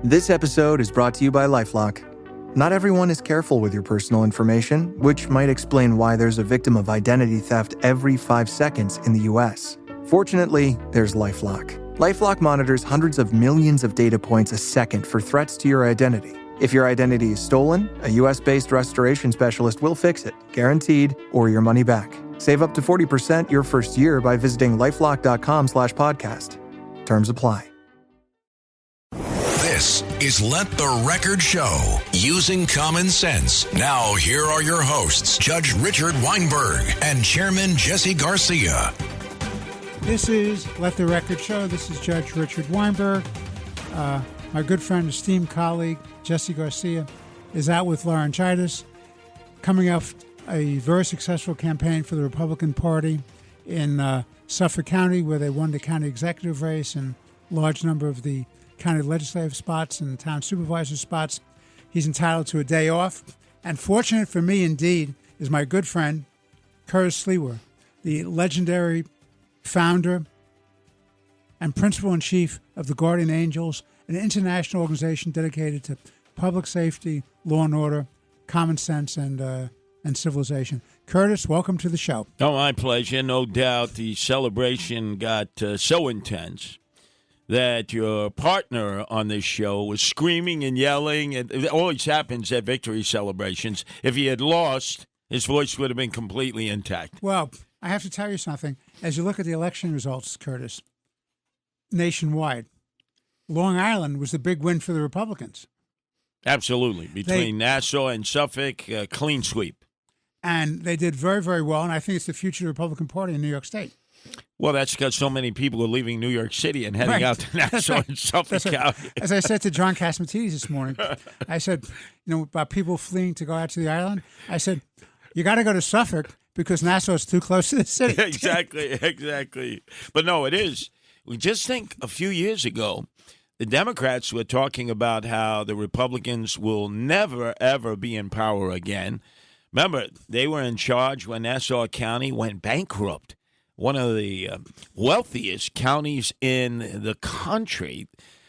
This episode is brought to you by LifeLock. Not everyone is careful with your personal information, which might explain why there's a victim of identity theft every 5 seconds in the US. Fortunately, there's LifeLock. LifeLock monitors hundreds of millions of data points a second for threats to your identity. If your identity is stolen, a US-based restoration specialist will fix it, guaranteed, or your money back. Save up to 40% your first year by visiting lifelock.com/podcast. Terms apply. This is Let the Record Show, using common sense. Now, here are your hosts, Judge Richard Weinberg and Chairman Jesse Garcia. This is Let the Record Show. This is Judge Richard Weinberg. My good friend, esteemed colleague, Jesse Garcia, is out with laryngitis, coming off a very successful campaign for the Republican Party in Suffolk County, where they won the county executive race and a large number of the county legislative spots and town supervisor spots. He's entitled to a day off. And fortunate for me, indeed, is my good friend, Curtis Sliwa, the legendary founder and principal-in-chief of the Guardian Angels, an international organization dedicated to public safety, law and order, common sense, and civilization. Curtis, welcome to the show. Oh, my pleasure. No doubt the celebration got so intense that your partner on this show was screaming and yelling. It always happens at victory celebrations. If he had lost, his voice would have been completely intact. Well, I have to tell you something. As you look at the election results, Curtis, nationwide, Long Island was the big win for the Republicans. Absolutely. Between Nassau and Suffolk, clean sweep. And they did very, very well, and I think it's the future of the Republican Party in New York State. Well, that's because so many people are leaving New York City and heading out to Nassau and Suffolk County. As I said to John Catsimatidis this morning, I said, about people fleeing to go out to the island, I said, you got to go to Suffolk because Nassau is too close to the city. Exactly. But no, it is. We just think a few years ago, the Democrats were talking about how the Republicans will never, ever be in power again. Remember, they were in charge when Nassau County went bankrupt. One of the wealthiest counties in the country.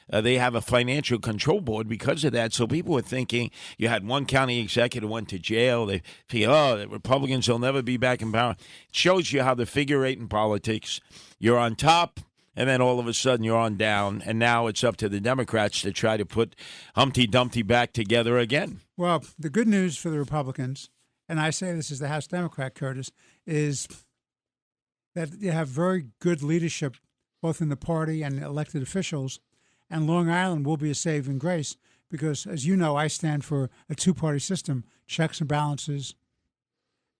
They have a financial control board because of that. So people were thinking you had one county executive went to jail. They feel, the Republicans will never be back in power. It shows you how the figure eight in politics, you're on top, and then all of a sudden you're on down. And now it's up to the Democrats to try to put Humpty Dumpty back together again. Well, the good news for the Republicans, and I say this as the House Democrat, Curtis, is that you have very good leadership both in the party and elected officials, and Long Island will be a saving grace because, as you know, I stand for a two-party system, checks and balances,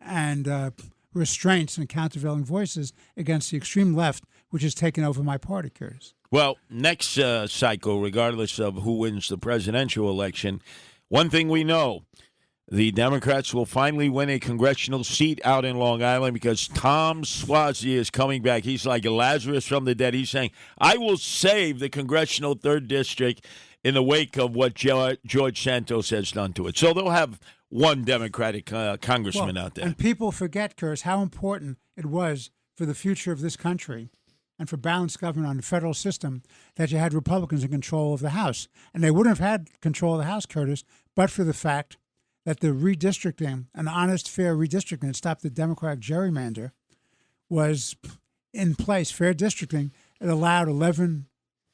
and restraints and countervailing voices against the extreme left, which has taken over my party, Curtis. Well, next cycle, regardless of who wins the presidential election, one thing we know, the Democrats will finally win a congressional seat out in Long Island because Tom Suozzi is coming back. He's like Lazarus from the dead. He's saying, I will save the congressional 3rd District in the wake of what George Santos has done to it. So they'll have one Democratic congressman out there. And people forget, Curtis, how important it was for the future of this country and for balanced government on the federal system that you had Republicans in control of the House. And they wouldn't have had control of the House, Curtis, but for the fact that the redistricting, an honest, fair redistricting that stopped the Democratic gerrymander, was in place. Fair districting, it allowed 11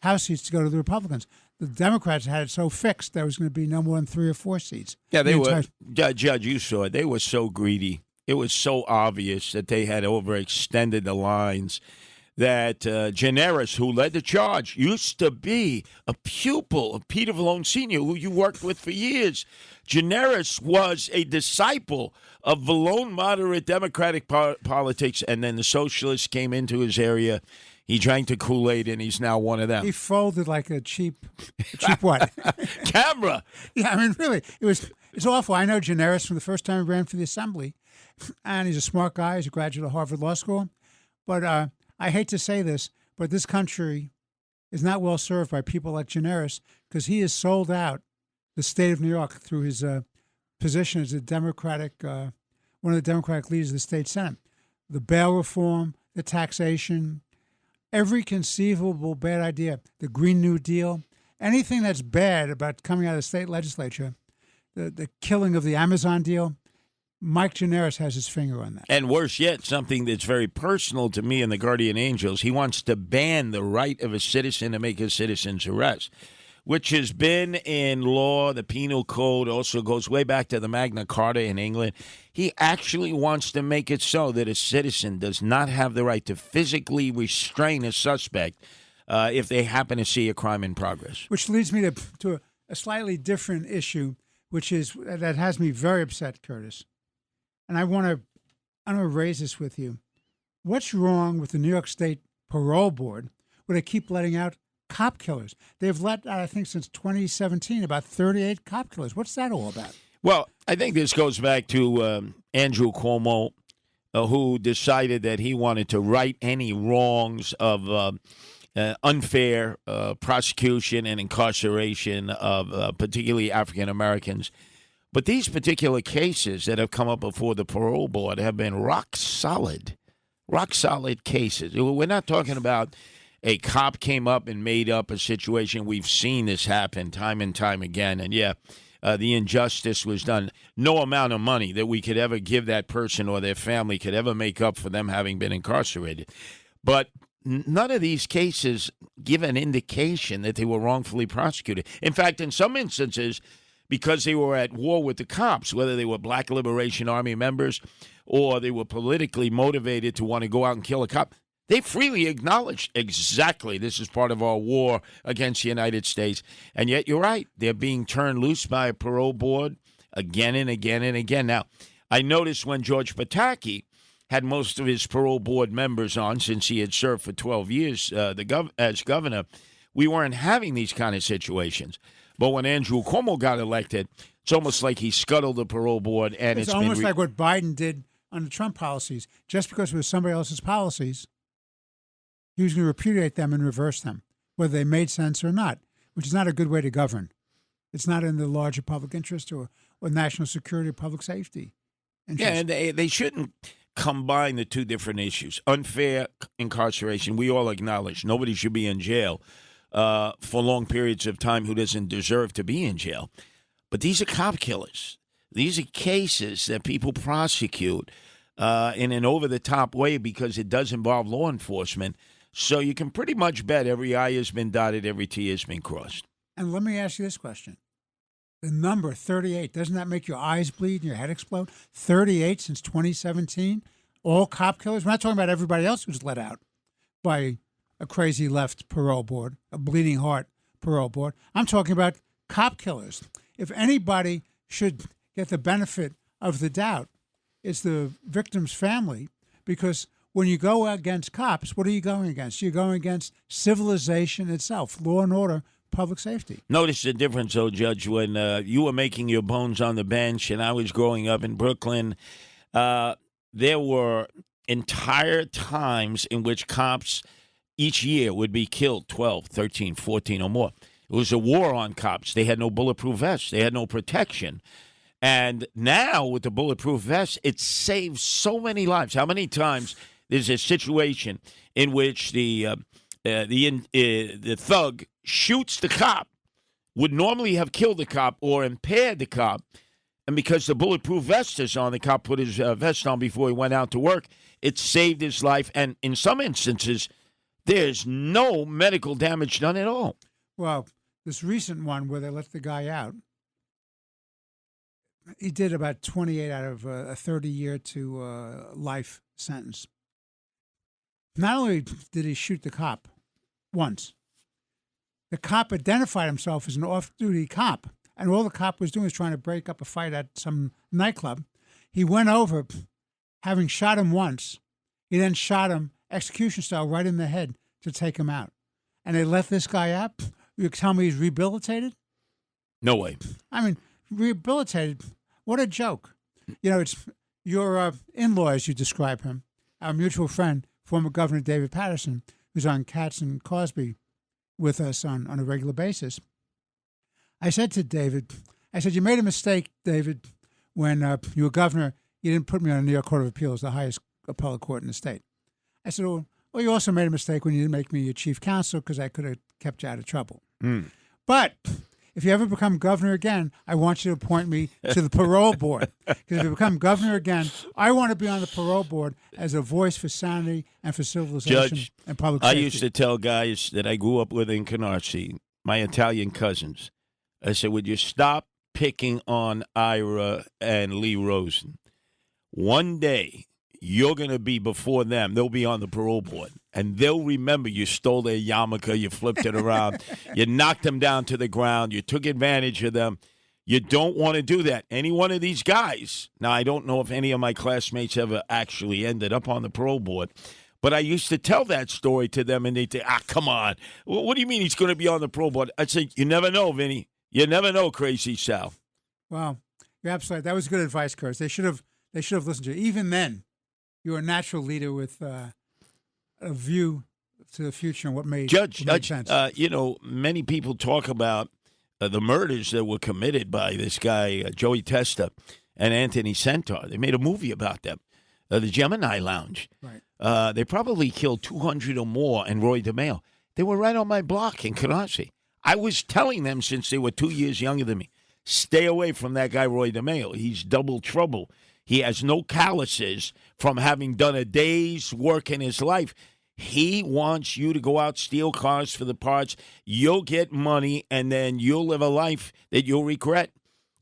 House seats to go to the Republicans. The Democrats had it so fixed there was going to be no more than 3 or 4 seats. Yeah, they were. Judge, you saw it. They were so greedy. It was so obvious that they had overextended the lines that Gianaris, who led the charge, used to be a pupil of Peter Vallone Sr., who you worked with for years. Gianaris was a disciple of Vallone moderate Democratic politics, and then the socialists came into his area. He drank the Kool-Aid, and he's now one of them. He folded like a cheap what? Camera. Yeah, I mean, really, it's awful. I know Gianaris from the first time he ran for the Assembly, and he's a smart guy. He's a graduate of Harvard Law School. But I hate to say this, but this country is not well served by people like Gianaris because he has sold out the state of New York through his position as a Democratic, one of the Democratic leaders of the state Senate. The bail reform, the taxation, every conceivable bad idea, the Green New Deal, anything that's bad about coming out of the state legislature, the killing of the Amazon deal, Mike Gianaris has his finger on that. And worse yet, something that's very personal to me and the Guardian Angels, he wants to ban the right of a citizen to make a citizen's arrest, which has been in law. The Penal Code also goes way back to the Magna Carta in England. He actually wants to make it so that a citizen does not have the right to physically restrain a suspect if they happen to see a crime in progress. Which leads me to a slightly different issue, that has me very upset, Curtis. And I want to raise this with you. What's wrong with the New York State Parole Board where they keep letting out cop killers? They've let out, I think, since 2017, about 38 cop killers. What's that all about? Well, I think this goes back to Andrew Cuomo, who decided that he wanted to right any wrongs of unfair prosecution and incarceration of particularly African Americans. But these particular cases that have come up before the parole board have been rock solid cases. We're not talking about a cop came up and made up a situation. We've seen this happen time and time again. And, the injustice was done. No amount of money that we could ever give that person or their family could ever make up for them having been incarcerated. But none of these cases give an indication that they were wrongfully prosecuted. In fact, in some instances, because they were at war with the cops, whether they were Black Liberation Army members or they were politically motivated to want to go out and kill a cop, they freely acknowledged exactly this is part of our war against the United States. And yet, you're right, they're being turned loose by a parole board again and again and again. Now, I noticed when George Pataki had most of his parole board members on, since he had served for 12 years as governor, we weren't having these kind of situations. But when Andrew Cuomo got elected, it's almost like he scuttled the parole board. And it's almost like what Biden did on the Trump policies. Just because it was somebody else's policies, he was going to repudiate them and reverse them, whether they made sense or not, which is not a good way to govern. It's not in the larger public interest or national security or public safety interest. Yeah, and they shouldn't combine the two different issues. Unfair incarceration, we all acknowledge. Nobody should be in jail for long periods of time who doesn't deserve to be in jail. But these are cop killers. These are cases that people prosecute in an over-the-top way because it does involve law enforcement. So you can pretty much bet every I has been dotted, every T has been crossed. And let me ask you this question. The number 38, doesn't that make your eyes bleed and your head explode? 38 since 2017? All cop killers? We're not talking about everybody else who's let out by a crazy left parole board, a bleeding heart parole board. I'm talking about cop killers. If anybody should get the benefit of the doubt, it's the victim's family, because when you go against cops, what are you going against? You're going against civilization itself, law and order, public safety. Notice the difference, though, Judge, when you were making your bones on the bench and I was growing up in Brooklyn, there were entire times in which cops each year would be killed, 12, 13, 14 or more. It was a war on cops. They had no bulletproof vests. They had no protection. And now with the bulletproof vest, it saves so many lives. How many times there's a situation in which the thug shoots the cop, would normally have killed the cop or impaired the cop, and because the bulletproof vest is on, the cop put his vest on before he went out to work, it saved his life. And in some instances, there's no medical damage done at all. Well, this recent one where they let the guy out, he did about 28 out of a 30-year to life sentence. Not only did he shoot the cop once, the cop identified himself as an off-duty cop, and all the cop was doing was trying to break up a fight at some nightclub. He went over, having shot him once. He then shot him execution style right in the head to take him out. And they let this guy out. You tell me he's rehabilitated? No way. I mean, rehabilitated. What a joke. You know, it's your in-law, as you describe him, our mutual friend, former Governor David Paterson, who's on Katz and Cosby with us on a regular basis. I said to David, you made a mistake, David, when you were governor. You didn't put me on the New York Court of Appeals, the highest appellate court in the state. I said, well, you also made a mistake when you didn't make me your chief counsel because I could have kept you out of trouble. But if you ever become governor again, I want you to appoint me to the parole board. Because if you become governor again, I want to be on the parole board as a voice for sanity and for civilization Judge, and public I safety. used to tell guys that I grew up with in Canarsie, my Italian cousins, I said, would you stop picking on Ira and Lee Rosen? One day, you're going to be before them. They'll be on the parole board, and they'll remember you stole their yarmulke, you flipped it around, you knocked them down to the ground, you took advantage of them. You don't want to do that. Any one of these guys, now I don't know if any of my classmates ever actually ended up on the parole board, but I used to tell that story to them, and they'd say, come on. What do you mean he's going to be on the parole board? I'd say, you never know, Vinny. You never know, Crazy Sal. Wow. You're absolutely right. That was good advice, Curtis. They should have listened to you. Even then, you're a natural leader with a view to the future and what made sense. Many people talk about the murders that were committed by this guy, Joey Testa, and Anthony Centaur. They made a movie about them, the Gemini Lounge. Right. They probably killed 200 or more, and Roy DeMeo. They were right on my block in Canarsie. I was telling them since they were 2 years younger than me, stay away from that guy, Roy DeMeo. He's double trouble. He has no calluses from having done a day's work in his life. He wants you to go out, steal cars for the parts. You'll get money, and then you'll live a life that you'll regret.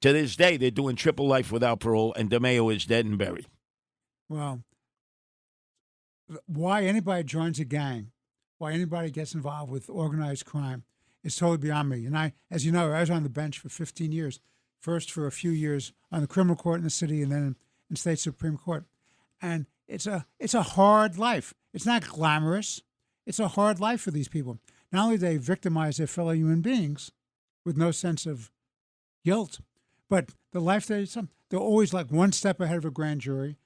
To this day, they're doing triple life without parole, and DeMeo is dead and buried. Well, why anybody joins a gang, why anybody gets involved with organized crime, is totally beyond me. And I, as you know, I was on the bench for 15 years, first for a few years on the criminal court in the city and then in state Supreme Court. And it's a hard life. It's not glamorous. It's a hard life for these people. Not only do they victimize their fellow human beings with no sense of guilt, but the life they're always like one step ahead of a grand jury,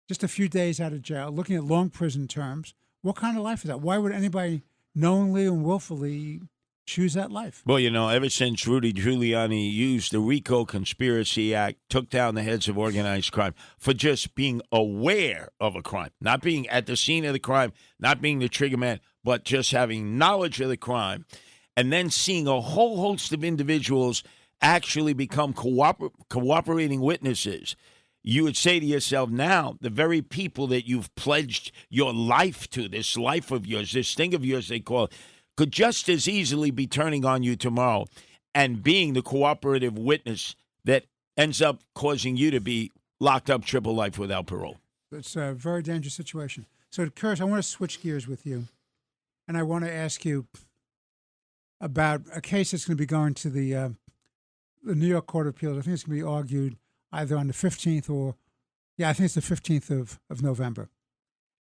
just a few days out of jail, looking at long prison terms. What kind of life is that? Why would anybody knowingly and willfully choose that life? Well, ever since Rudy Giuliani used the RICO Conspiracy Act, took down the heads of organized crime for just being aware of a crime, not being at the scene of the crime, not being the trigger man, but just having knowledge of the crime, and then seeing a whole host of individuals actually become cooperating witnesses. You would say to yourself now, the very people that you've pledged your life to, this life of yours, this thing of yours they call it, could just as easily be turning on you tomorrow and being the cooperative witness that ends up causing you to be locked up triple life without parole. It's a very dangerous situation. So, Curtis, I want to switch gears with you, and I want to ask you about a case that's going to be going to the New York Court of Appeals. I think it's going to be argued either on the 15th or, I think it's the 15th of November.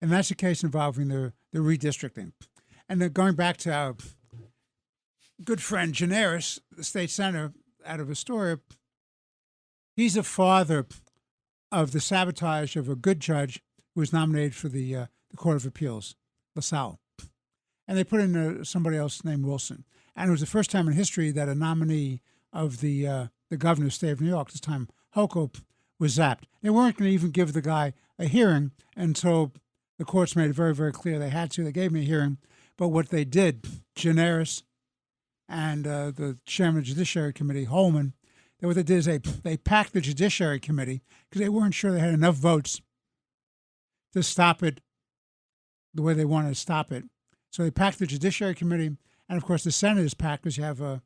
And that's a case involving the redistricting. And then going back to our good friend Gianaris, the state senator out of Astoria, he's the father of the sabotage of a good judge who was nominated for the Court of Appeals, LaSalle. And they put in somebody else named Wilson. And it was the first time in history that a nominee of the governor of the state of New York, this time Hochul, was zapped. They weren't going to even give the guy a hearing until the courts made it very, very clear they had to. They gave him a hearing. But what they did, Gianaris and the chairman of the Judiciary Committee, Holman, what they did is they packed the Judiciary Committee because they weren't sure they had enough votes to stop it the way they wanted to stop it. So they packed the Judiciary Committee, and of course the Senate is packed because you have a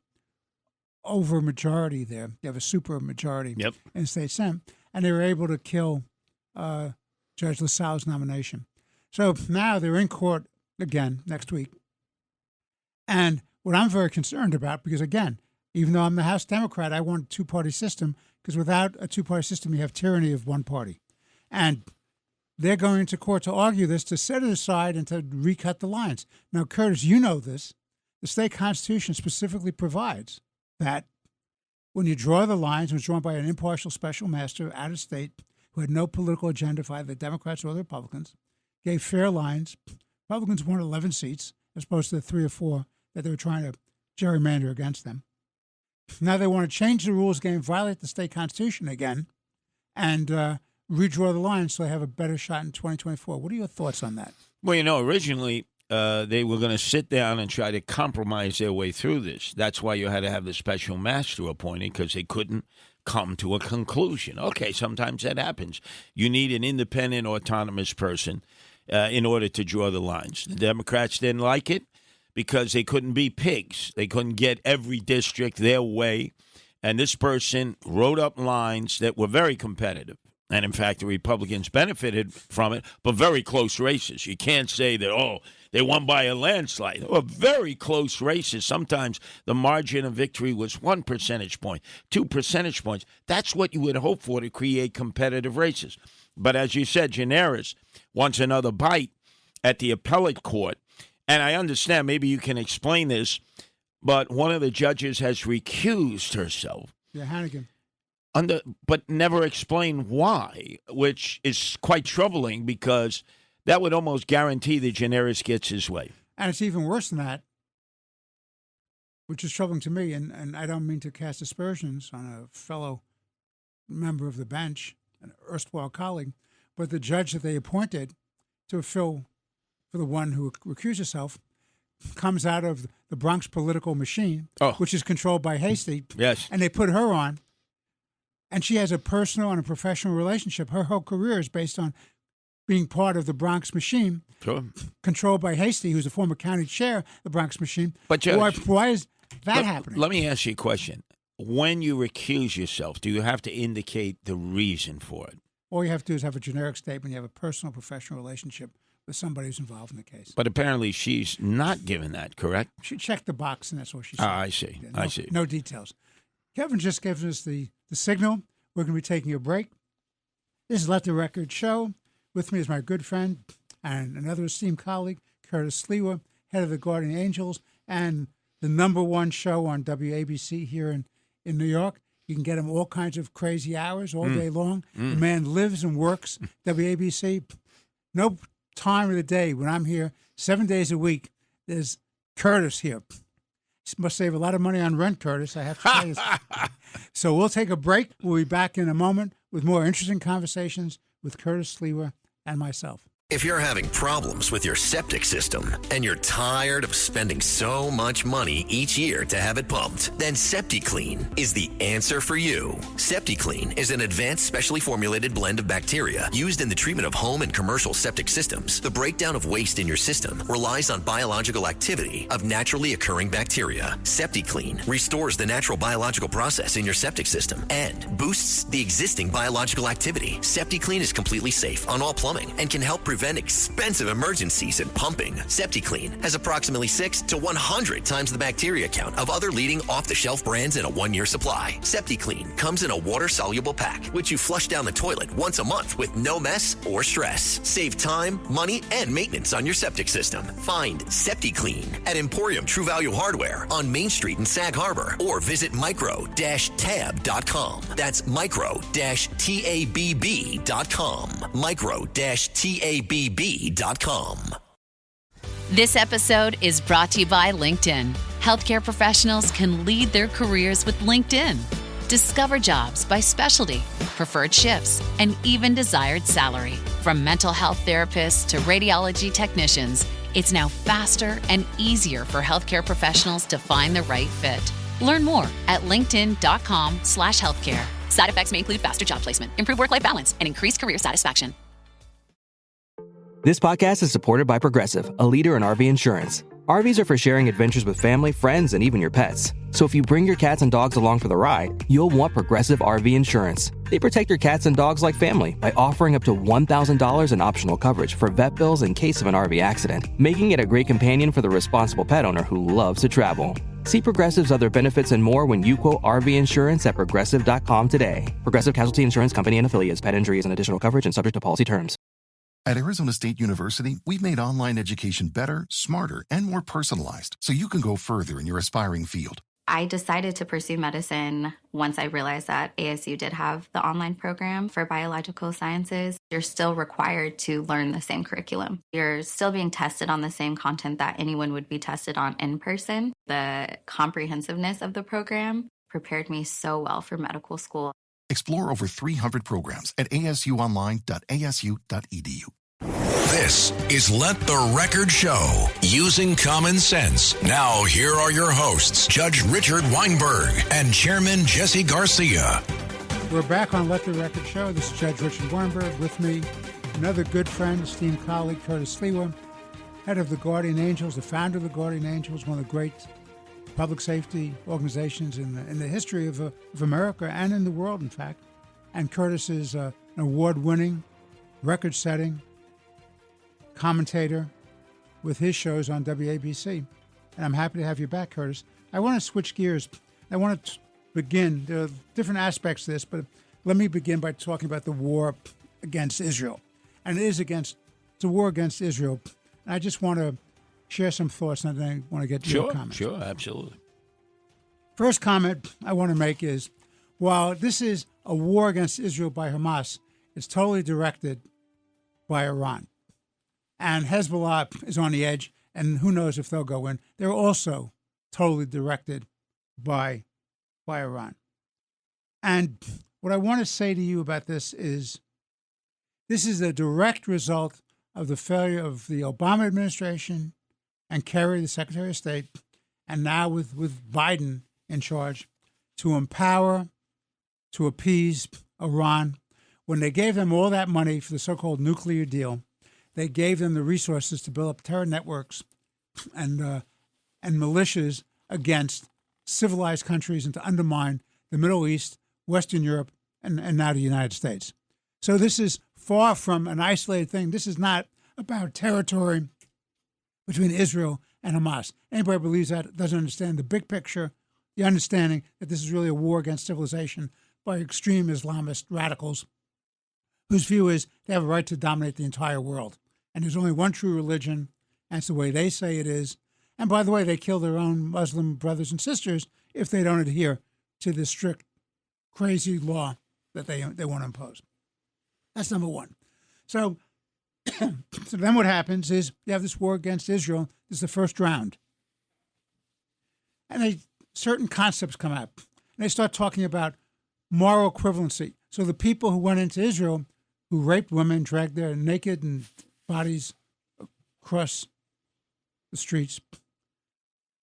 over majority there. You have a super majority in the state Senate, and they were able to kill Judge LaSalle's nomination. So now they're in court again next week. And what I'm very concerned about, because again, even though I'm the House Democrat, I want a two-party system, because without a two-party system, you have tyranny of one party. And they're going to court to argue this, to set it aside and to recut the lines. Now, Curtis, you know this. The state constitution specifically provides that when you draw the lines, it was drawn by an impartial special master out of state who had no political agenda for either the Democrats or the Republicans, gave fair lines. Republicans won 11 seats as opposed to the 3 or 4 that they were trying to gerrymander against them. Now they want to change the rules game, violate the state constitution again, and redraw the lines so they have a better shot in 2024. What are your thoughts on that? Well, originally they were going to sit down and try to compromise their way through this. That's why you had to have the special master appointed, because they couldn't come to a conclusion. Okay, sometimes that happens. You need an independent, autonomous person in order to draw the lines. The Democrats didn't like it because they couldn't be pigs. They couldn't get every district their way. And this person wrote up lines that were very competitive. And, in fact, the Republicans benefited from it, but very close races. You can't say that, they won by a landslide. They were very close races. Sometimes the margin of victory was 1 percentage point, 2 percentage points. That's what you would hope for to create competitive races. But as you said, Gineris wants another bite at the appellate court. And I understand, maybe you can explain this, but one of the judges has recused herself. Yeah, Hannigan. But never explain why, which is quite troubling because that would almost guarantee that Gineris gets his way. And it's even worse than that, which is troubling to me, and I don't mean to cast aspersions on a fellow member of the bench, an erstwhile colleague, but the judge that they appointed to fill for the one who recused herself comes out of the Bronx political machine, which is controlled by Hastie. Yes. And they put her on. And she has a personal and a professional relationship. Her whole career is based on being part of the Bronx machine, controlled by Hastie, who's a former county chair of the Bronx machine. But Judge, why is that happening? Let me ask you a question. When you recuse yourself, do you have to indicate the reason for it? All you have to do is have a generic statement. You have a personal, professional relationship with somebody who's involved in the case. But apparently she's not given that, correct? She checked the box, and that's what she said. I see. Yeah, I see. No details. Kevin just gave us the signal. We're going to be taking a break. This is Let the Record Show. With me is my good friend and another esteemed colleague, Curtis Sliwa, head of the Guardian Angels, and the #1 show on WABC here in New York. You can get him all kinds of crazy hours all day long. The man lives and works WABC. No time of the day when I'm here, 7 days a week, there's Curtis here. Must save a lot of money on rent, Curtis, I have to tell you. So we'll take a break. We'll be back in a moment with more interesting conversations with Curtis Sliwa and myself. If you're having problems with your septic system and you're tired of spending so much money each year to have it pumped, then SeptiClean is the answer for you. SeptiClean is an advanced specially formulated blend of bacteria used in the treatment of home and commercial septic systems. The breakdown of waste in your system relies on biological activity of naturally occurring bacteria. SeptiClean restores the natural biological process in your septic system and boosts the existing biological activity. SeptiClean is completely safe on all plumbing and can help prevent expensive emergencies in pumping. SeptiClean has approximately 6 to 100 times the bacteria count of other leading off-the-shelf brands in a 1-year supply. SeptiClean comes in a water-soluble pack, which you flush down the toilet once a month with no mess or stress. Save time, money, and maintenance on your septic system. Find SeptiClean at Emporium True Value Hardware on Main Street in Sag Harbor or visit micro-tab.com. That's micro-tabb.com. Micro-tabb.com. This episode is brought to you by LinkedIn. Healthcare professionals can lead their careers with LinkedIn. Discover jobs by specialty, preferred shifts, and even desired salary. From mental health therapists to radiology technicians, it's now faster and easier for healthcare professionals to find the right fit. Learn more at linkedin.com/healthcare. Side effects may include faster job placement, improved work-life balance, and increased career satisfaction. This podcast is supported by Progressive, a leader in RV insurance. RVs are for sharing adventures with family, friends, and even your pets. So if you bring your cats and dogs along for the ride, you'll want Progressive RV insurance. They protect your cats and dogs like family by offering up to $1,000 in optional coverage for vet bills in case of an RV accident, making it a great companion for the responsible pet owner who loves to travel. See Progressive's other benefits and more when you quote RV insurance at Progressive.com today. Progressive Casualty Insurance Company and Affiliates. Pet injury is an additional coverage and subject to policy terms. At Arizona State University, we've made online education better, smarter, and more personalized so you can go further in your aspiring field. I decided to pursue medicine once I realized that ASU did have the online program for biological sciences. You're still required to learn the same curriculum. You're still being tested on the same content that anyone would be tested on in person. The comprehensiveness of the program prepared me so well for medical school. Explore over 300 programs at asuonline.asu.edu. This is Let the Record Show, using common sense. Now, here are your hosts, Judge Richard Weinberg and Chairman Jesse Garcia. We're back on Let the Record Show. This is Judge Richard Weinberg. With me, another good friend, esteemed colleague, Curtis Sliwa, head of the Guardian Angels, the founder of the Guardian Angels, one of the great public safety organizations in the history of America and in the world, in fact. And Curtis is an award-winning, record-setting commentator with his shows on WABC. And I'm happy to have you back, Curtis. I want to switch gears. I want to begin. There are different aspects to this, but let me begin by talking about the war against Israel. And it's a war against Israel. And I just want to share some thoughts, and then I want to get your comments. Sure, absolutely. First comment I want to make is, while this is a war against Israel by Hamas, it's totally directed by Iran. And Hezbollah is on the edge, and who knows if they'll go in. They're also totally directed by Iran. And what I want to say to you about this is a direct result of the failure of the Obama administration and Kerry, the Secretary of State, and now with Biden in charge, to empower, to appease Iran. When they gave them all that money for the so-called nuclear deal, they gave them the resources to build up terror networks and militias against civilized countries and to undermine the Middle East, Western Europe, and now the United States. So this is far from an isolated thing. This is not about territory between Israel and Hamas. Anybody who believes that doesn't understand the big picture, the understanding that this is really a war against civilization by extreme Islamist radicals whose view is they have a right to dominate the entire world. And there's only one true religion, and it's the way they say it is. And by the way, they kill their own Muslim brothers and sisters if they don't adhere to this strict, crazy law that they want to impose. That's number one. So then what happens is you have this war against Israel. This is the first round. And certain concepts come up. And they start talking about moral equivalency. So the people who went into Israel, who raped women, dragged their naked and bodies across the streets,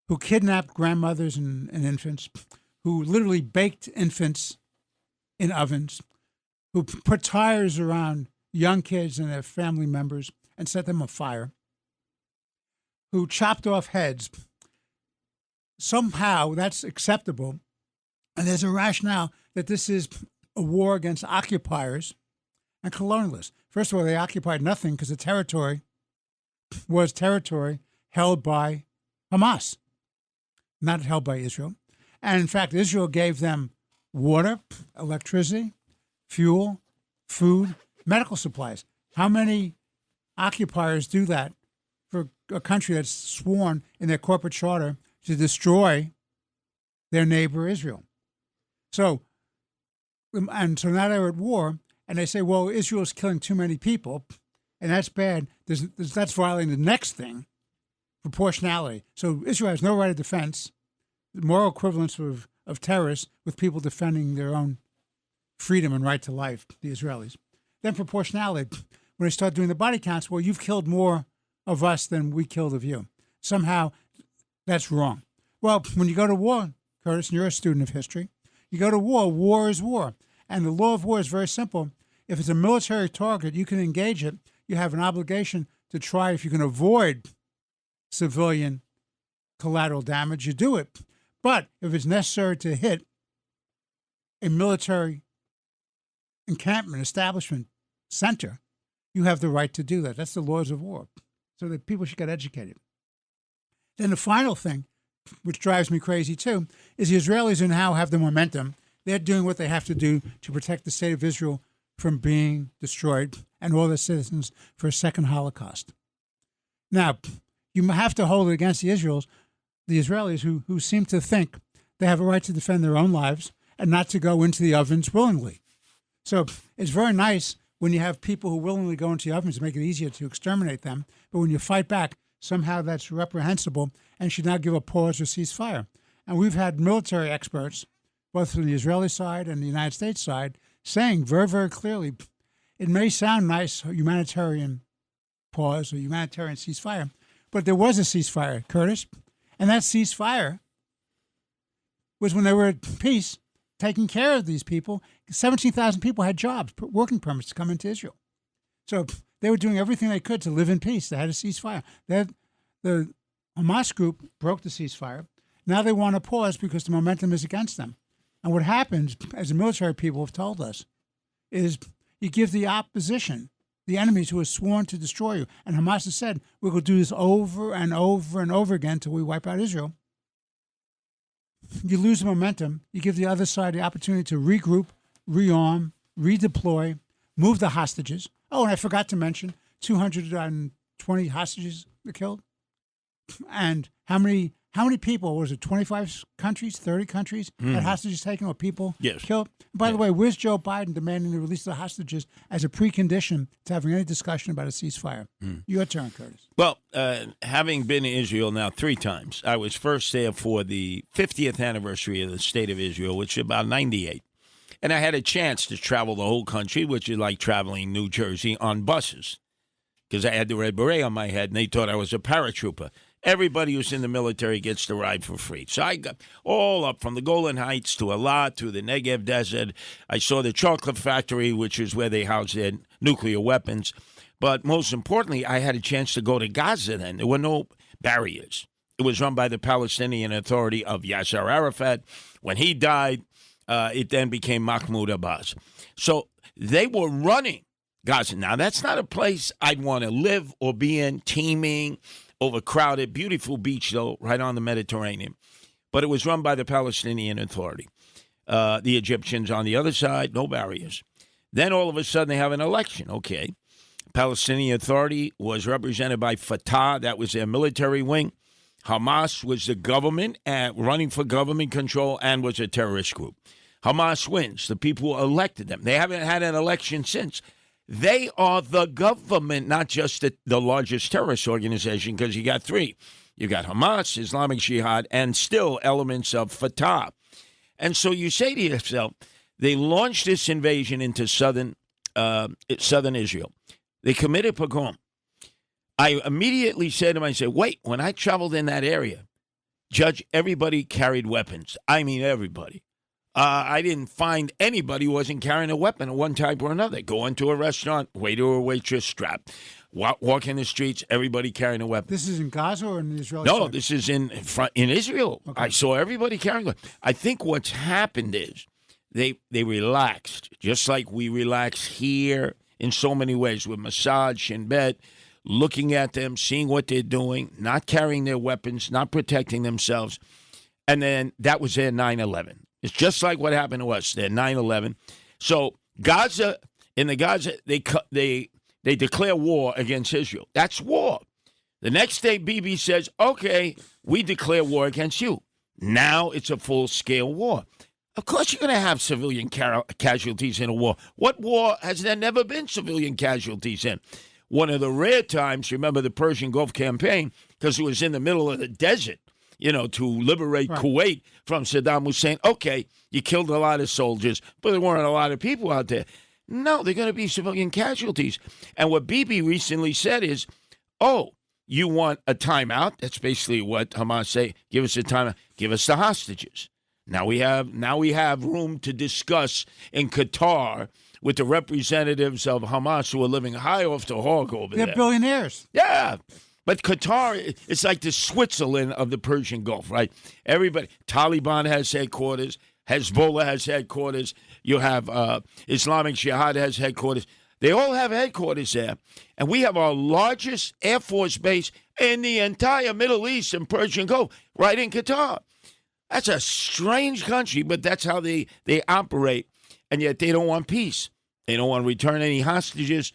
who kidnapped grandmothers and infants, who literally baked infants in ovens, who put tires around young kids and their family members and set them on fire, who chopped off heads. Somehow that's acceptable, and there's a rationale that this is a war against occupiers and colonialists. First of all, they occupied nothing because the territory was territory held by Hamas, not held by Israel. And in fact, Israel gave them water, electricity, fuel, food, medical supplies. How many occupiers do that for a country that's sworn in their corporate charter to destroy their neighbor Israel? So now they're at war, and they say, well, Israel's killing too many people, and that's bad. That's violating the next thing, proportionality. So Israel has no right of defense, the moral equivalence of terrorists with people defending their own freedom and right to life, the Israelis. Then proportionality. When they start doing the body counts, well, you've killed more of us than we killed of you. Somehow that's wrong. Well, when you go to war, Curtis, and you're a student of history, you go to war, war is war. And the law of war is very simple. If it's a military target, you can engage it. You have an obligation to try, if you can avoid civilian collateral damage, you do it. But if it's necessary to hit a military encampment, establishment, center, you have the right to do that. That's the laws of war. So that people should get educated. Then the final thing, which drives me crazy too, is the Israelis who now have the momentum. They're doing what they have to do to protect the state of Israel from being destroyed and all their citizens for a second Holocaust. Now, you have to hold it against the Israelis who seem to think they have a right to defend their own lives and not to go into the ovens willingly. So it's very nice when you have people who willingly go into the ovens to make it easier to exterminate them, but when you fight back, somehow that's reprehensible and should not give a pause or ceasefire. And we've had military experts, both from the Israeli side and the United States side, saying very, very clearly, it may sound nice, humanitarian pause or humanitarian ceasefire. But there was a ceasefire, Curtis, and that ceasefire was when they were at peace, taking care of these people. 17,000 people had jobs, working permits to come into Israel. So they were doing everything they could to live in peace. They had a ceasefire. The Hamas group broke the ceasefire. Now they want to pause because the momentum is against them. And what happens, as the military people have told us, is you give the opposition, the enemies who are sworn to destroy you. And Hamas has said, we're going to do this over and over and over again until we wipe out Israel. You lose the momentum. You give the other side the opportunity to regroup, rearm, redeploy, move the hostages. Oh, and I forgot to mention, 220 hostages were killed. And how many people, was it 25 countries, 30 countries had hostages taken or people killed? By the way, where's Joe Biden demanding the release of the hostages as a precondition to having any discussion about a ceasefire? Your turn, Curtis. Well, having been in Israel now 3 times, I was first there for the 50th anniversary of the State of Israel, which is about 98. And I had a chance to travel the whole country, which is like traveling New Jersey on buses, because I had the red beret on my head, and they thought I was a paratrooper. Everybody who's in the military gets to ride for free. So I got all up from the Golan Heights to Eilat, through the Negev Desert. I saw the chocolate factory, which is where they house their nuclear weapons. But most importantly, I had a chance to go to Gaza then. There were no barriers. It was run by the Palestinian Authority of Yasser Arafat. When he died, it then became Mahmoud Abbas. So they were running Gaza. Now, that's not a place I'd want to live or be in, teeming, overcrowded, beautiful beach, though, right on the Mediterranean. But it was run by the Palestinian Authority. The Egyptians on the other side, no barriers. Then all of a sudden they have an election. Okay. Palestinian Authority was represented by Fatah. That was their military wing. Hamas was the government running for government control and was a terrorist group. Hamas wins. The people who elected them. They haven't had an election since. They are the government, not just the largest terrorist organization, because you got 3. You got Hamas, Islamic Jihad, and still elements of Fatah. And so you say to yourself, they launched this invasion into southern Israel. They committed pogrom. I immediately said to myself, wait, when I traveled in that area, Judge, everybody carried weapons. I mean, everybody. I didn't find anybody who wasn't carrying a weapon of one type or another. Go into a restaurant, waiter or waitress strapped. Walk in the streets, everybody carrying a weapon. This is in Gaza or in Israel? No, this is in Israel. Okay. I saw everybody carrying a weapon. I think what's happened is they relaxed, just like we relax here in so many ways with Mossad, Shin Bet, looking at them, seeing what they're doing, not carrying their weapons, not protecting themselves. And then that was their 9/11. It's just like what happened to us, their 9/11. So Gaza, in the Gaza, they declare war against Israel. That's war. The next day, Bibi says, okay, we declare war against you. Now it's a full-scale war. Of course you're going to have civilian casualties in a war. What war has there never been civilian casualties in? One of the rare times, remember the Persian Gulf campaign, because it was in the middle of the desert, to liberate Kuwait from Saddam Hussein. Okay, you killed a lot of soldiers, but there weren't a lot of people out there. No, they're going to be civilian casualties. And what Bibi recently said is, oh, you want a timeout? That's basically what Hamas say. Give us a timeout. Give us the hostages. Now we have room to discuss in Qatar with the representatives of Hamas who are living high off the hog over there. They're billionaires. Yeah. But Qatar, it's like the Switzerland of the Persian Gulf, right? Everybody, Taliban has headquarters, Hezbollah has headquarters, you have Islamic Jihad has headquarters. They all have headquarters there. And we have our largest Air Force base in the entire Middle East and Persian Gulf, right in Qatar. That's a strange country, but that's how they operate. And yet they don't want peace. They don't want to return any hostages.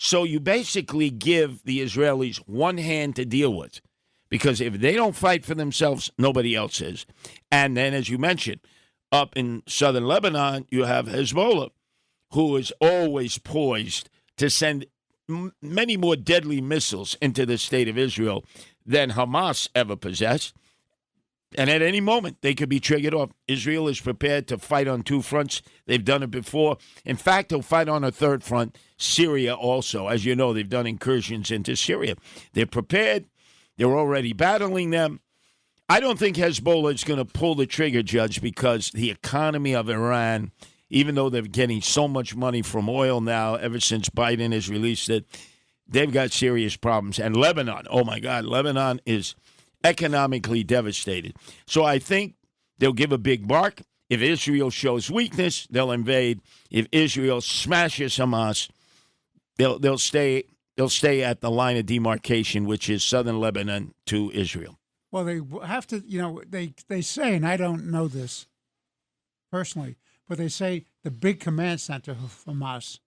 So you basically give the Israelis one hand to deal with, because if they don't fight for themselves, nobody else is. And then, as you mentioned, up in southern Lebanon, you have Hezbollah, who is always poised to send many more deadly missiles into the state of Israel than Hamas ever possessed. And at any moment, they could be triggered off. Israel is prepared to fight on two fronts. They've done it before. In fact, they'll fight on a third front, Syria also. As you know, they've done incursions into Syria. They're prepared. They're already battling them. I don't think Hezbollah is going to pull the trigger, Judge, because the economy of Iran, even though they're getting so much money from oil now, ever since Biden has released it, they've got serious problems. And Lebanon, oh, my God, Lebanon is economically devastated. So I think they'll give a big bark. If Israel shows weakness, they'll invade. If Israel smashes Hamas, they'll stay at the line of demarcation, which is southern Lebanon to Israel. Well, they have to, they say, and I don't know this personally, but they say the big command center for Hamas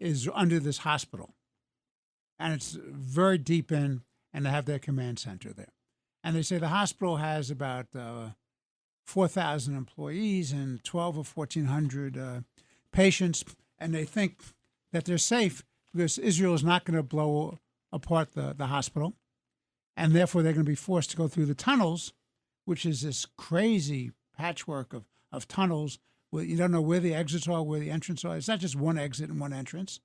is under this hospital. And it's very deep in, and they have their command center there. And they say the hospital has about 4,000 employees and 12 or 1,400 patients, and they think that they're safe because Israel is not going to blow apart the hospital, and therefore they're going to be forced to go through the tunnels, which is this crazy patchwork of tunnels where you don't know where the exits are, where the entrance are. It's not just one exit and one entrance.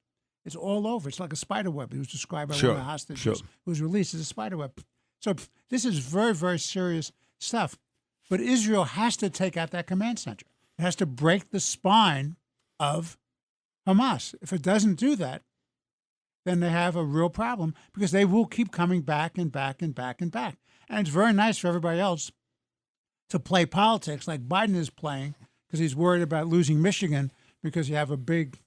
It's all over. It's like a spider web. It was described by one of the hostages who was released as a spider web. So this is very, very serious stuff. But Israel has to take out that command center. It has to break the spine of Hamas. If it doesn't do that, then they have a real problem because they will keep coming back and back and back and back. And it's very nice for everybody else to play politics like Biden is playing because he's worried about losing Michigan because you have a big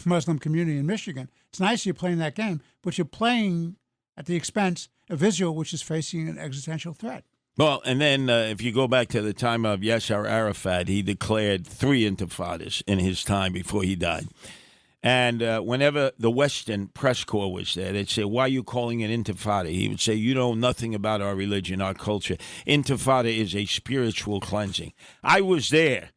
Muslim community in Michigan. It's nice you're playing that game, but you're playing at the expense of Israel, which is facing an existential threat. Well, and then if you go back to the time of Yasser Arafat, he declared 3 intifadas in his time before he died. And whenever the Western press corps was there, they'd say, why are you calling it intifada? He would say, you know nothing about our religion, our culture. Intifada is a spiritual cleansing. I was there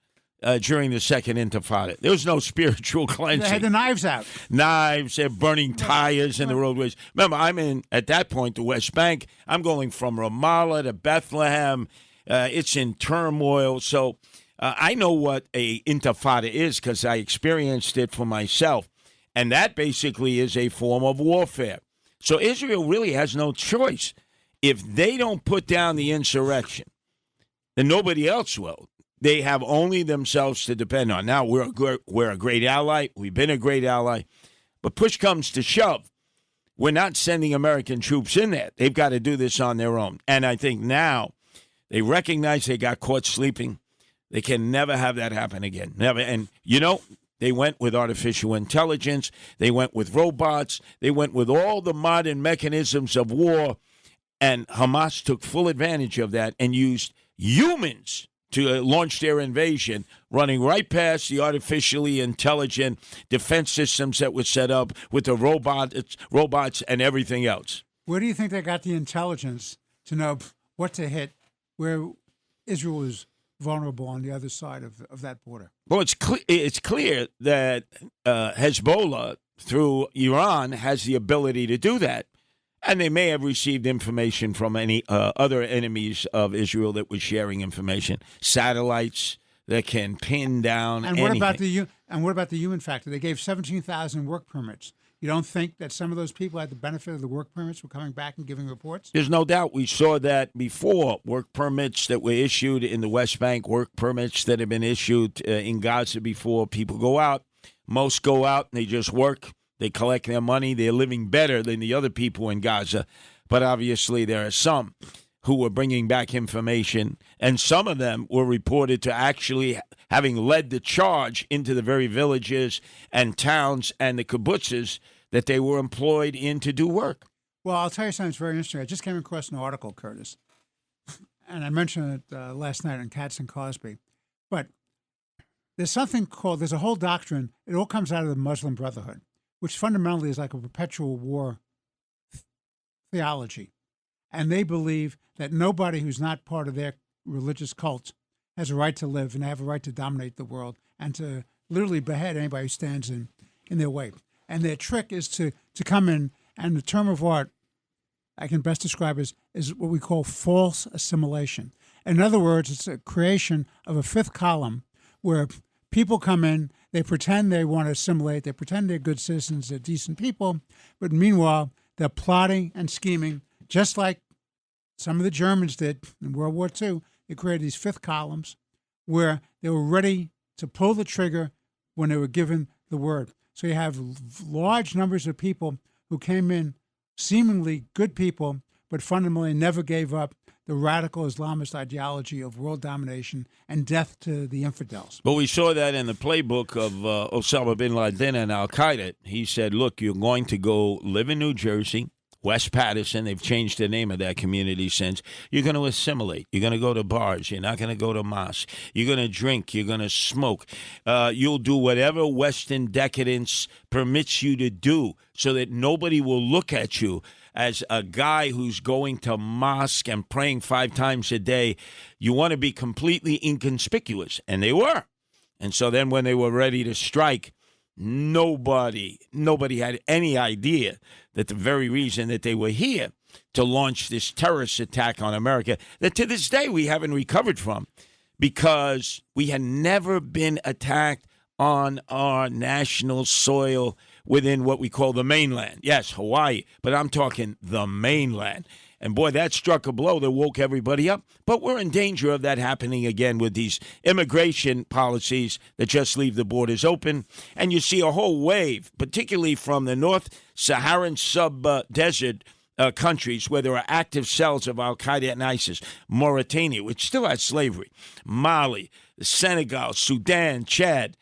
during the second intifada. There was no spiritual cleansing. They had the knives out. Knives, they're burning tires in the roadways. Remember, I'm in, at that point, the West Bank. I'm going from Ramallah to Bethlehem. It's in turmoil. So I know what a intifada is because I experienced it for myself. And that basically is a form of warfare. So Israel really has no choice. If they don't put down the insurrection, then nobody else will. They have only themselves to depend on. Now, we're a great ally. We've been a great ally. But push comes to shove. We're not sending American troops in there. They've got to do this on their own. And I think now they recognize they got caught sleeping. They can never have that happen again. Never. And, they went with artificial intelligence. They went with robots. They went with all the modern mechanisms of war. And Hamas took full advantage of that and used humans to launch their invasion, running right past the artificially intelligent defense systems that were set up with the robots and everything else. Where do you think they got the intelligence to know what to hit where Israel is vulnerable on the other side of that border? Well, it's clear that Hezbollah, through Iran, has the ability to do that. And they may have received information from any other enemies of Israel that were sharing information, satellites that can pin down and anything. What about the human factor? They gave 17,000 work permits. You don't think that some of those people had the benefit of the work permits were coming back and giving reports? There's no doubt. We saw that before. Work permits that were issued in the West Bank, work permits that have been issued in Gaza before. People go out. Most go out and they just work. They collect their money. They're living better than the other people in Gaza. But obviously there are some who were bringing back information, and some of them were reported to actually having led the charge into the very villages and towns and the kibbutzes that they were employed in to do work. Well, I'll tell you something that's very interesting. I just came across an article, Curtis, and I mentioned it last night on Katz and Cosby. But there's a whole doctrine. It all comes out of the Muslim Brotherhood, which fundamentally is like a perpetual war theology. And they believe that nobody who's not part of their religious cult has a right to live, and they have a right to dominate the world and to literally behead anybody who stands in their way. And their trick is to come in, and the term of art I can best describe is what we call false assimilation. In other words, it's a creation of a fifth column where people come in, they pretend they want to assimilate, they pretend they're good citizens, they're decent people, but meanwhile, they're plotting and scheming, just like some of the Germans did in World War II. They created these fifth columns where they were ready to pull the trigger when they were given the word. So you have large numbers of people who came in seemingly good people, but fundamentally never gave up the radical Islamist ideology of world domination and death to the infidels. But we saw that in the playbook of Osama bin Laden and Al-Qaeda. He said, look, you're going to go live in New Jersey, West Patterson. They've changed the name of that community since. You're going to assimilate. You're going to go to bars. You're not going to go to mosques. You're going to drink. You're going to smoke. You'll do whatever Western decadence permits you to do so that nobody will look at you as a guy who's going to mosque and praying 5 times a day. You want to be completely inconspicuous. And they were. And so then when they were ready to strike, nobody had any idea that the very reason that they were here to launch this terrorist attack on America, that to this day we haven't recovered from, because we had never been attacked on our national soil within what we call the mainland. Yes, Hawaii, but I'm talking the mainland. And boy, that struck a blow that woke everybody up. But we're in danger of that happening again with these immigration policies that just leave the borders open. And you see a whole wave, particularly from the North Saharan sub-desert countries where there are active cells of Al-Qaeda and ISIS. Mauritania, which still has slavery. Mali, Senegal, Sudan, Chad.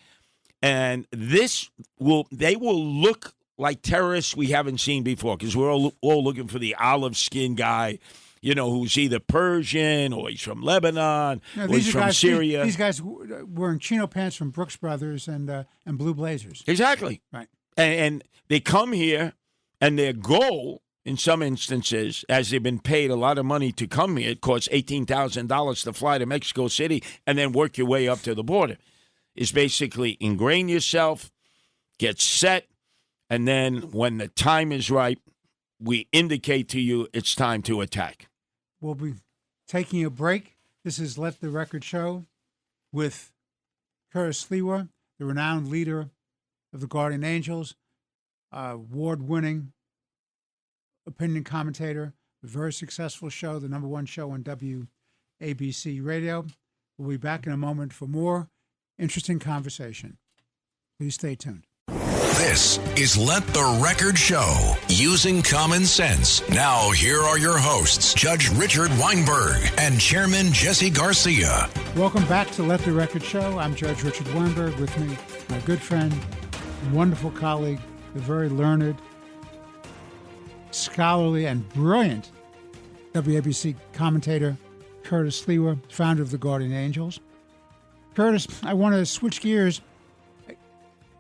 And they will look like terrorists we haven't seen before, because we're all looking for the olive-skinned guy, who's either Persian or he's from Lebanon or he's from Syria. These guys wearing chino pants from Brooks Brothers and blue blazers. Exactly. Right. And they come here, and their goal, in some instances, as they've been paid a lot of money to come here, it costs $18,000 to fly to Mexico City and then work your way up to the border, is basically ingrain yourself, get set, and then when the time is right, we indicate to you it's time to attack. We'll be taking a break. This is Let the Record Show with Curtis Sliwa, the renowned leader of the Guardian Angels, award-winning opinion commentator, a very successful show, the #1 show on WABC Radio. We'll be back in a moment for more interesting conversation. Please stay tuned. This is Let the Record Show, using common sense. Now, here are your hosts, Judge Richard Weinberg and Chairman Jesse Garcia. Welcome back to Let the Record Show. I'm Judge Richard Weinberg. With me, my good friend, wonderful colleague, the very learned, scholarly, and brilliant WABC commentator, Curtis Sliwa, founder of the Guardian Angels. Curtis, I want to switch gears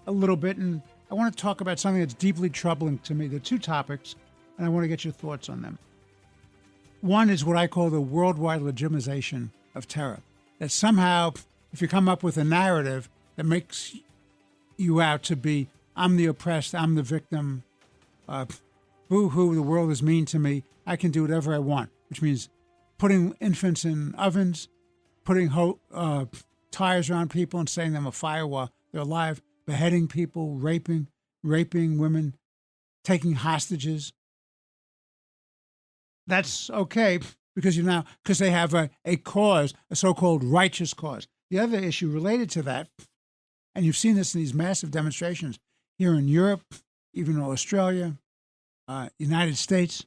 a little bit, and I want to talk about something that's deeply troubling to me. There are 2 topics, and I want to get your thoughts on them. One is what I call the worldwide legitimization of terror. That somehow, if you come up with a narrative that makes you out to be, I'm the oppressed, I'm the victim, boo-hoo, the world is mean to me, I can do whatever I want, which means putting infants in ovens, putting tires around people and setting them afire while they're alive, beheading people, raping women, taking hostages. That's okay because they have a cause, a so-called righteous cause. The other issue related to that, and you've seen this in these massive demonstrations here in Europe, even in Australia, United States,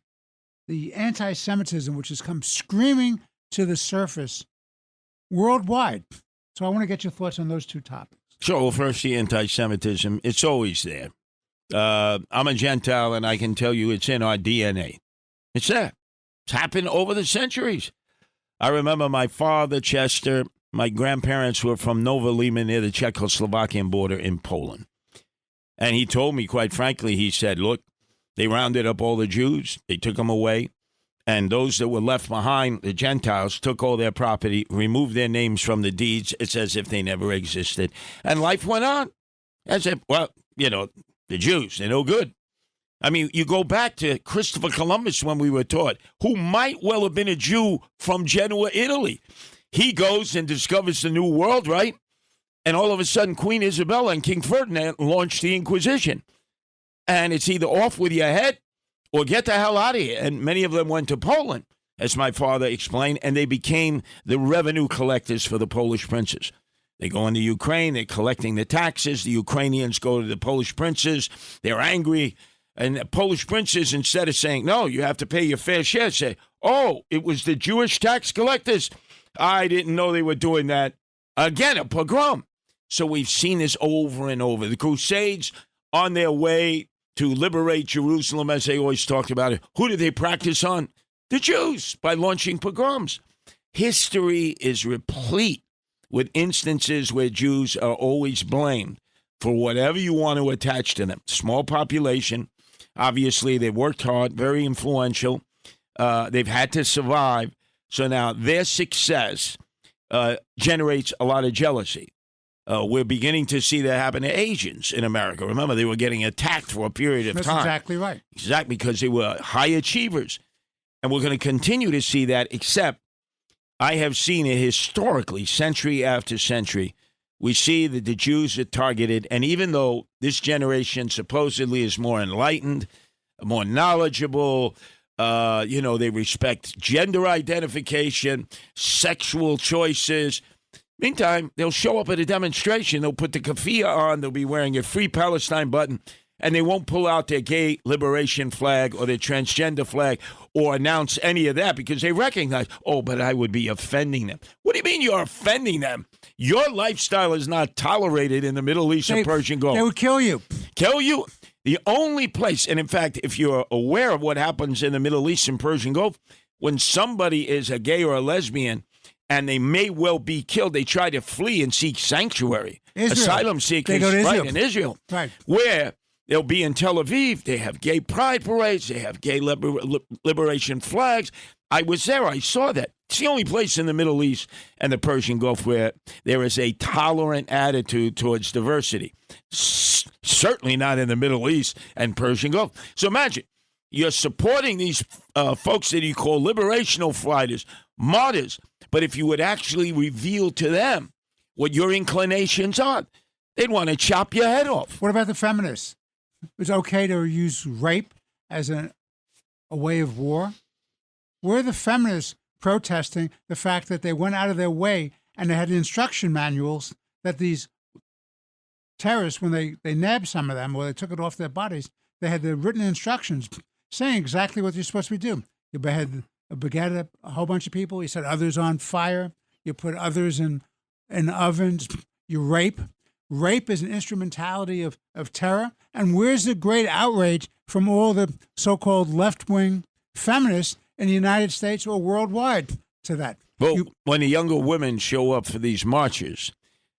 the anti-Semitism, which has come screaming to the surface worldwide. So I want to get your thoughts on those 2 topics. Sure. Well, first, the anti-Semitism, it's always there. I'm a Gentile, and I can tell you it's in our DNA. It's there. It's happened over the centuries. I remember my father, Chester, my grandparents were from Nova Lima near the Czechoslovakian border in Poland. And he told me, quite frankly, he said, look, they rounded up all the Jews, they took them away, and those that were left behind, the Gentiles, took all their property, removed their names from the deeds. It's as if they never existed. And life went on. As if, well, the Jews, they're no good. I mean, you go back to Christopher Columbus when we were taught, who might well have been a Jew from Genoa, Italy. He goes and discovers the New World, right? And all of a sudden, Queen Isabella and King Ferdinand launched the Inquisition. And it's either off with your head or get the hell out of here. And many of them went to Poland, as my father explained, and they became the revenue collectors for the Polish princes. They go into Ukraine, they're collecting the taxes. The Ukrainians go to the Polish princes. They're angry. And the Polish princes, instead of saying, no, you have to pay your fair share, say, oh, it was the Jewish tax collectors. I didn't know they were doing that. Again, a pogrom. So we've seen this over and over. The Crusades on their way to liberate Jerusalem, as they always talked about it. Who did they practice on? The Jews, by launching pogroms. History is replete with instances where Jews are always blamed for whatever you want to attach to them. Small population. Obviously, they worked hard, very influential. They've had to survive. So now their success generates a lot of jealousy. We're beginning to see that happen to Asians in America. Remember, they were getting attacked for a period of time. That's exactly right. Exactly, because they were high achievers. And we're going to continue to see that, except I have seen it historically, century after century. We see that the Jews are targeted, and even though this generation supposedly is more enlightened, more knowledgeable, they respect gender identification, sexual choices. Meantime, they'll show up at a demonstration. They'll put the keffiyeh on. They'll be wearing a Free Palestine button, and they won't pull out their gay liberation flag or their transgender flag or announce any of that because they recognize, oh, but I would be offending them. What do you mean you're offending them? Your lifestyle is not tolerated in the Middle East and Persian Gulf. They would kill you. Kill you? The only place, and in fact, if you're aware of what happens in the Middle East and Persian Gulf, when somebody is a gay or a lesbian and they may well be killed, they try to flee and seek sanctuary. Israel. Asylum seekers, they go to Israel. Right, in Israel. Right. Where they'll be in Tel Aviv. They have gay pride parades. They have gay liberation flags. I was there. I saw that. It's the only place in the Middle East and the Persian Gulf where there is a tolerant attitude towards diversity. Certainly not in the Middle East and Persian Gulf. So imagine, you're supporting these folks that you call liberational fighters, martyrs, but if you would actually reveal to them what your inclinations are, they'd want to chop your head off. What about the feminists? It's okay to use rape as a way of war? Where are the feminists protesting the fact that they went out of their way and they had instruction manuals that these terrorists, when they nabbed some of them or they took it off their bodies, they had the written instructions saying exactly what you're supposed to be doing. You behead a whole bunch of people. You set others on fire. You put others in ovens. You rape. Rape is an instrumentality of terror. And where's the great outrage from all the so-called left-wing feminists in the United States or worldwide to that? Well, when the younger women show up for these marches,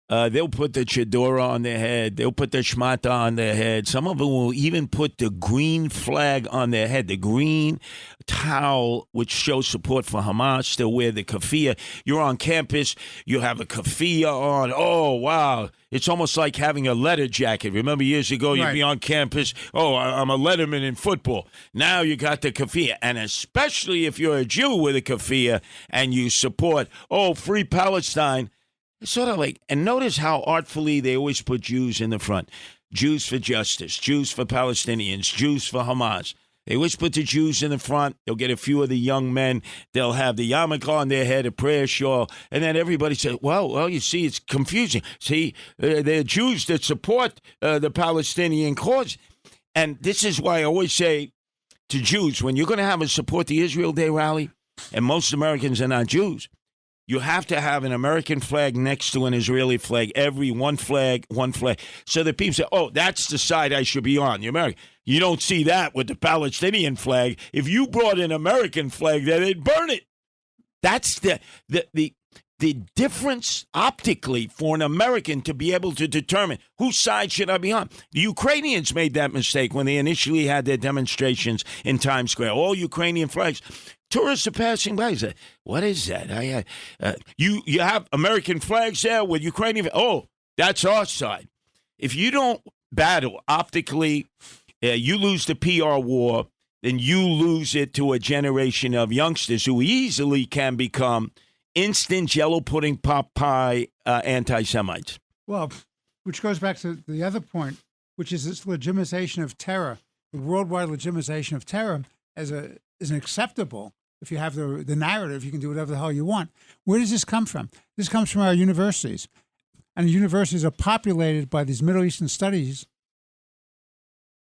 they'll put the chadora on their head. They'll put the shmata on their head. Some of them will even put the green flag on their head, the green towel, which shows support for Hamas. They'll wear the keffiyeh. You're on campus. You have a keffiyeh on. Oh, wow. It's almost like having a letter jacket. Remember years ago, you'd be on campus. Oh, I'm a letterman in football. Now you got the keffiyeh. And especially if you're a Jew with a keffiyeh and you support, Free Palestine. It's sort of like, and notice how artfully they always put Jews in the front. Jews for justice, Jews for Palestinians, Jews for Hamas. They always put the Jews in the front. They'll get a few of the young men. They'll have the yarmulke on their head, a prayer shawl. And then everybody says, well, you see, it's confusing. See, they're Jews that support the Palestinian cause. And this is why I always say to Jews, when you're going to have a Support the Israel Day rally, and most Americans are not Jews, you have to have an American flag next to an Israeli flag, one flag. So that people say, that's the side I should be on, the American. You don't see that with the Palestinian flag. If you brought an American flag there, they'd burn it. That's the difference optically for an American to be able to determine whose side should I be on. The Ukrainians made that mistake when they initially had their demonstrations in Times Square, all Ukrainian flags. Tourists are passing by. Say, what is that? You have American flags there with Ukrainian. Oh, that's our side. If you don't battle optically You lose the PR war, then you lose it to a generation of youngsters who easily can become instant jello pudding pot pie anti-Semites. Well, which goes back to the other point, which is this legitimization of terror, the worldwide legitimization of terror is acceptable. If you have the narrative, you can do whatever the hell you want. Where does this come from? This comes from our universities. And the universities are populated by these Middle Eastern studies.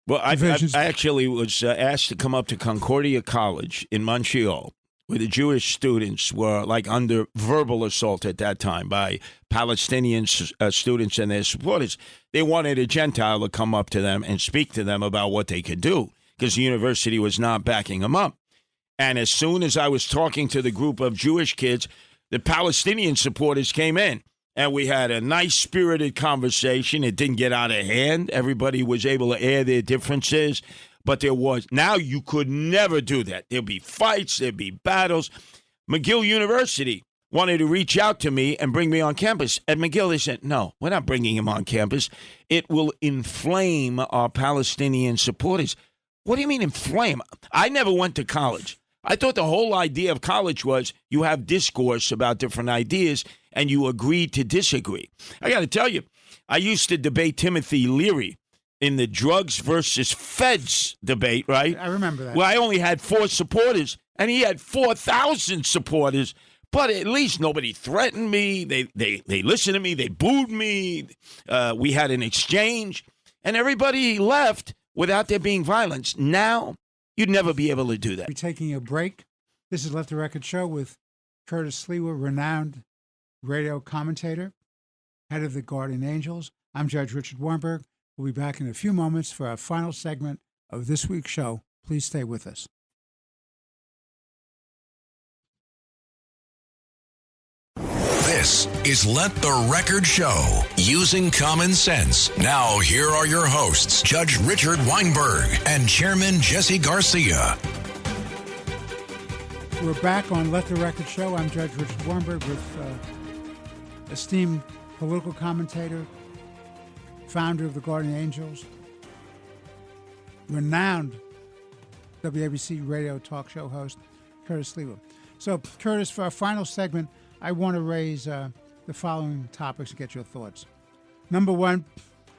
Well, I actually was asked to come up to Concordia College in Montreal, where the Jewish students were like under verbal assault at that time by Palestinian students and their supporters. They wanted a Gentile to come up to them and speak to them about what they could do because the university was not backing them up. And as soon as I was talking to the group of Jewish kids, the Palestinian supporters came in. And we had a nice, spirited conversation. It didn't get out of hand. Everybody was able to air their differences. But now you could never do that. There'd be fights. There'd be battles. McGill University wanted to reach out to me and bring me on campus. At McGill, they said, no, we're not bringing him on campus. It will inflame our Palestinian supporters. What do you mean inflame? I never went to college. I thought the whole idea of college was you have discourse about different ideas and you agree to disagree. I got to tell you, I used to debate Timothy Leary in the drugs versus feds debate, right? I remember that. Well, I only had 4 supporters, and he had 4,000 supporters, but at least nobody threatened me. They listened to me. They booed me. We had an exchange, and everybody left without there being violence. Now, you'd never be able to do that. We're taking a break. This is Let the Record Show with Curtis Sliwa, renowned radio commentator, head of the Guardian Angels. I'm Judge Richard Weinberg. We'll be back in a few moments for our final segment of this week's show. Please stay with us. This is Let the Record Show, using common sense. Now, here are your hosts, Judge Richard Weinberg and Chairman Jesse Garcia. We're back on Let the Record Show. I'm Judge Richard Weinberg with esteemed political commentator, founder of the Guardian Angels, renowned WABC radio talk show host, Curtis Sliwa. So, Curtis, for our final segment, I want to raise the following topics to get your thoughts. Number one,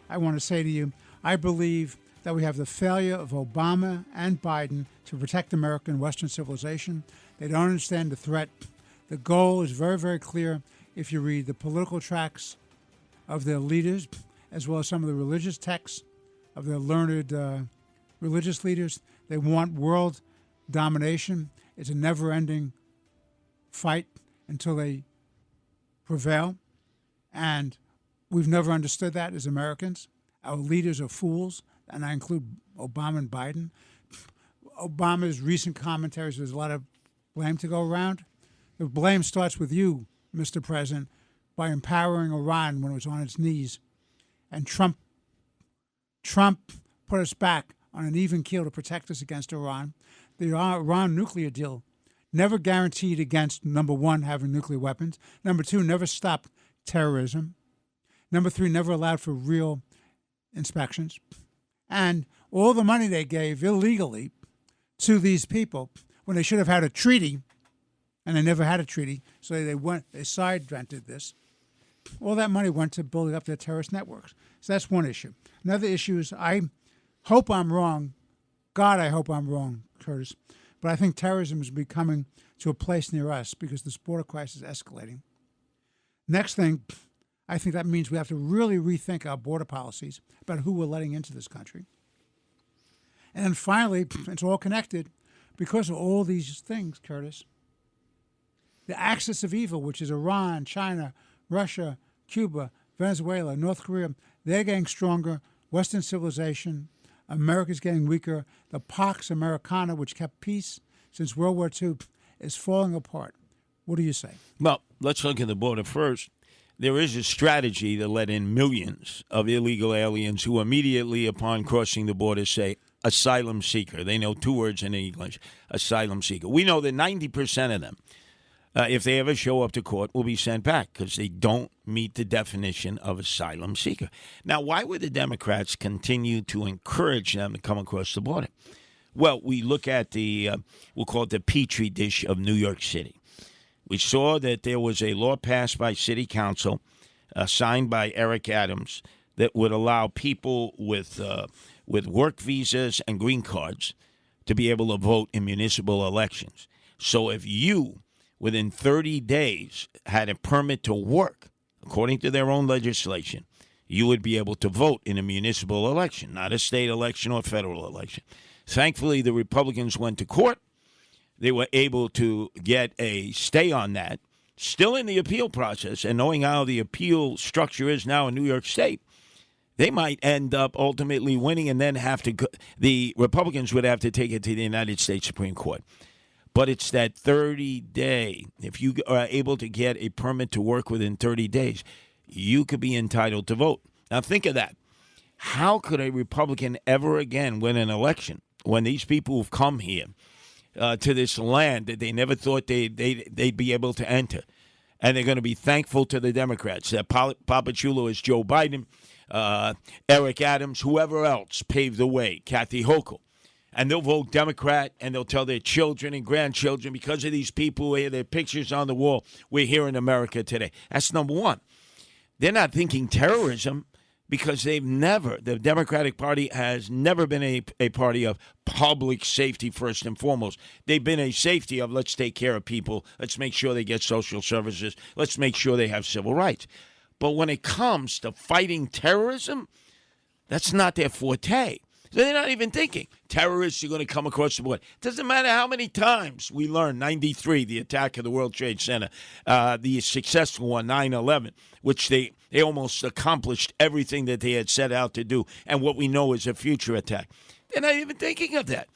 I want to say to you, I believe that we have the failure of Obama and Biden to protect American Western civilization. They don't understand the threat. The goal is very, very clear if you read the political tracts of their leaders, as well as some of the religious texts of their learned religious leaders. They want world domination. It's a never-ending fight until they prevail. And we've never understood that as Americans. Our leaders are fools, and I include Obama and Biden. Obama's recent commentaries, there's a lot of blame to go around. The blame starts with you, Mr. President, by empowering Iran when it was on its knees. And Trump put us back on an even keel to protect us against Iran. The Iran nuclear deal never guaranteed against, number one, having nuclear weapons. Number two, never stopped terrorism. Number three, never allowed for real inspections. And all the money they gave illegally to these people when they should have had a treaty, and they never had a treaty, so they side-rented this. All that money went to building up their terrorist networks. So that's one issue. Another issue is, I hope I'm wrong. God, I hope I'm wrong, Curtis. But I think terrorism is becoming to a place near us because this border crisis is escalating. Next thing, I think that means we have to really rethink our border policies about who we're letting into this country. And then finally, it's all connected because of all these things, Curtis. The axis of evil, which is Iran, China, Russia, Cuba, Venezuela, North Korea, they're getting stronger. Western civilization, America's getting weaker. The Pax Americana, which kept peace since World War II, is falling apart. What do you say? Well, let's look at the border first. There is a strategy to let in millions of illegal aliens who immediately upon crossing the border say, asylum seeker. They know 2 words in English, asylum seeker. We know that 90% of them if they ever show up to court, will be sent back because they don't meet the definition of asylum seeker. Now, why would the Democrats continue to encourage them to come across the border? Well, we look at we'll call it the Petri dish of New York City. We saw that there was a law passed by City Council, signed by Eric Adams, that would allow people with work visas and green cards to be able to vote in municipal elections. So if you, within 30 days, had a permit to work, according to their own legislation, you would be able to vote in a municipal election, not a state election or federal election. Thankfully, the Republicans went to court. They were able to get a stay on that, still in the appeal process, and knowing how the appeal structure is now in New York State, they might end up ultimately winning and then have to go, the Republicans would have to take it to the United States Supreme Court. But it's that 30-day. If you are able to get a permit to work within 30 days, you could be entitled to vote. Now think of that. How could a Republican ever again win an election when these people who've come here to this land that they never thought they'd be able to enter, and they're going to be thankful to the Democrats that Papachulo is Joe Biden, Eric Adams, whoever else paved the way, Kathy Hochul. And they'll vote Democrat, and they'll tell their children and grandchildren, because of these people who have their pictures on the wall, we're here in America today. That's number one. They're not thinking terrorism because the Democratic Party has never been a party of public safety first and foremost. They've been a safety of let's take care of people, let's make sure they get social services, let's make sure they have civil rights. But when it comes to fighting terrorism, that's not their forte. So they're not even thinking terrorists are going to come across the border. Doesn't matter how many times we learned 93, the attack of the World Trade Center, the successful one, 9/11, which they almost accomplished everything that they had set out to do, and what we know is a future attack. They're not even thinking of that.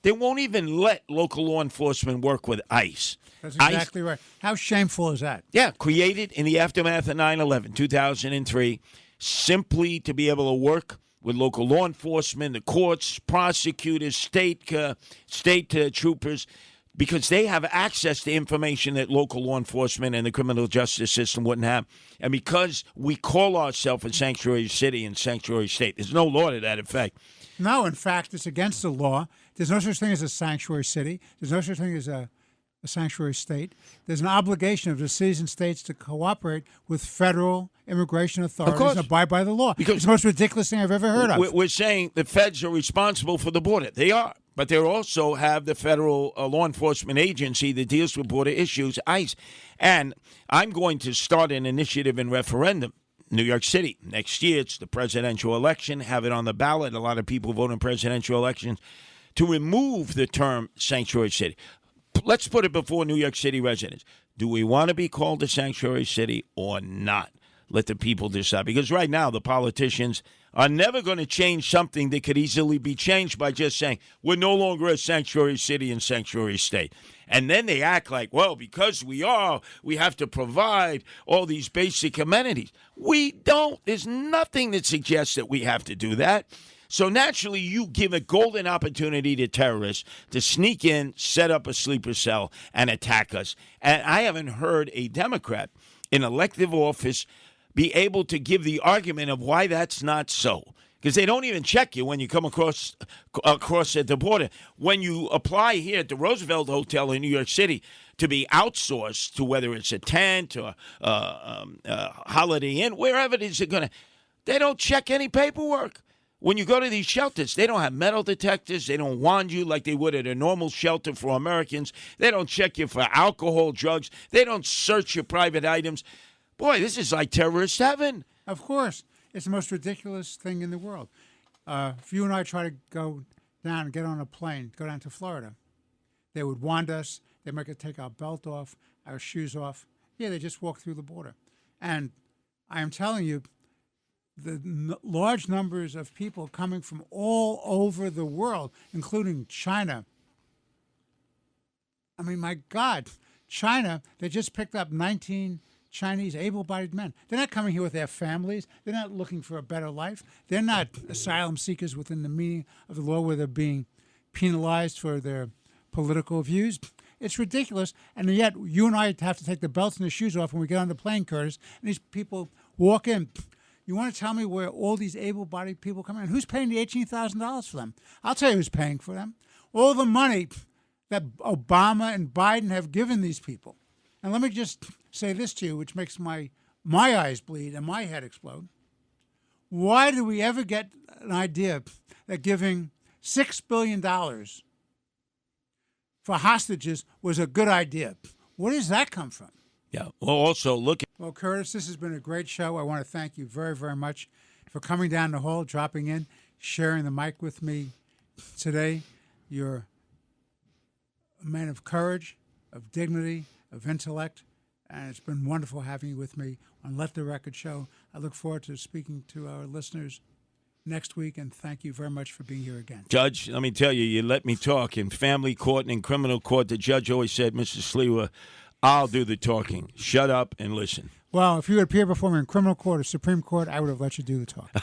They won't even let local law enforcement work with ICE. That's exactly right. How shameful is that? Yeah, created in the aftermath of 9/11, 2003, simply to be able to work with local law enforcement, the courts, prosecutors, state troopers, because they have access to information that local law enforcement and the criminal justice system wouldn't have. And because we call ourselves a sanctuary city and sanctuary state, there's no law to that effect. No, in fact, it's against the law. There's no such thing as a sanctuary city. There's no such thing as a sanctuary state. There's an obligation of the cities and states to cooperate with federal immigration authorities and abide by the law. Because it's the most ridiculous thing I've ever heard of. We're saying the feds are responsible for the border. They are. But they also have the federal law enforcement agency that deals with border issues, ICE. And I'm going to start an initiative in referendum, New York City. Next year, it's the presidential election. Have it on the ballot. A lot of people vote in presidential elections to remove the term sanctuary city. Let's put it before New York City residents. Do we want to be called a sanctuary city or not? Let the people decide. Because right now, the politicians are never going to change something that could easily be changed by just saying, we're no longer a sanctuary city and sanctuary state. And then they act like, well, because we have to provide all these basic amenities. We don't. There's nothing that suggests that we have to do that. So naturally, you give a golden opportunity to terrorists to sneak in, set up a sleeper cell, and attack us. And I haven't heard a Democrat in elective office be able to give the argument of why that's not so. Because they don't even check you when you come across at the border. When you apply here at the Roosevelt Hotel in New York City to be outsourced to whether it's a tent or Holiday Inn, wherever it is they don't check any paperwork. When you go to these shelters, they don't have metal detectors. They don't wand you like they would at a normal shelter for Americans. They don't check you for alcohol, drugs. They don't search your private items. Boy, this is like terrorist heaven. Of course. It's the most ridiculous thing in the world. If you and I try to go down and get on a plane, go down to Florida, they would wand us. They'd make us take our belt off, our shoes off. Yeah, they just walk through the border. And I am telling you, the large numbers of people coming from all over the world, including China. I mean, my God, China, they just picked up 19 Chinese able-bodied men. They're not coming here with their families. They're not looking for a better life. They're not asylum seekers within the meaning of the law where they're being penalized for their political views. It's ridiculous. And yet, you and I have to take the belts and the shoes off when we get on the plane, Curtis. And these people walk in. You want to tell me where all these able-bodied people come in? Who's paying the $18,000 for them? I'll tell you who's paying for them. All the money that Obama and Biden have given these people. And let me just say this to you, which makes my eyes bleed and my head explode. Why did we ever get an idea that giving $6 billion for hostages was a good idea? Where does that come from? Yeah. Well, also, look. Well, Curtis, this has been a great show. I want to thank you very, very much for coming down the hall, dropping in, sharing the mic with me today. You're a man of courage, of dignity, of intellect, and it's been wonderful having you with me on Let the Record Show. I look forward to speaking to our listeners next week, and thank you very much for being here again. Judge, let me tell you, you let me talk. In family court and in criminal court, the judge always said, Mr. Sliwa, I'll do the talking. Shut up and listen. Well, if you would appear before me in criminal court or Supreme Court, I would have let you do the talking.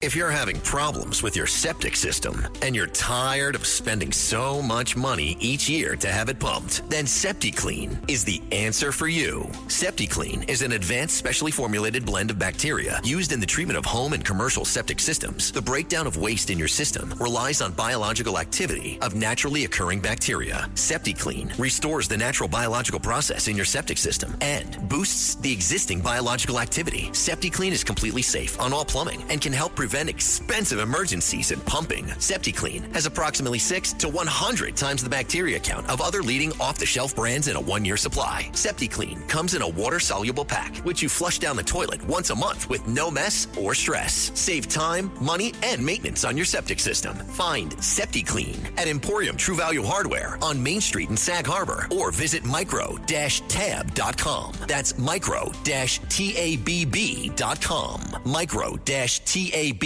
If you're having problems with your septic system and you're tired of spending so much money each year to have it pumped, then SeptiClean is the answer for you. SeptiClean is an advanced specially formulated blend of bacteria used in the treatment of home and commercial septic systems. The breakdown of waste in your system relies on biological activity of naturally occurring bacteria. SeptiClean restores the natural biological process in your septic system and boosts the existing biological activity. SeptiClean is completely safe on all plumbing and can help prevent expensive emergencies in pumping. SeptiClean has approximately 6 to 100 times the bacteria count of other leading off-the-shelf brands in a 1-year supply. SeptiClean comes in a water-soluble pack, which you flush down the toilet once a month with no mess or stress. Save time, money, and maintenance on your septic system. Find SeptiClean at Emporium True Value Hardware on Main Street in Sag Harbor or visit micro-tab.com. That's micro-tabb.com. Micro-tabb.com.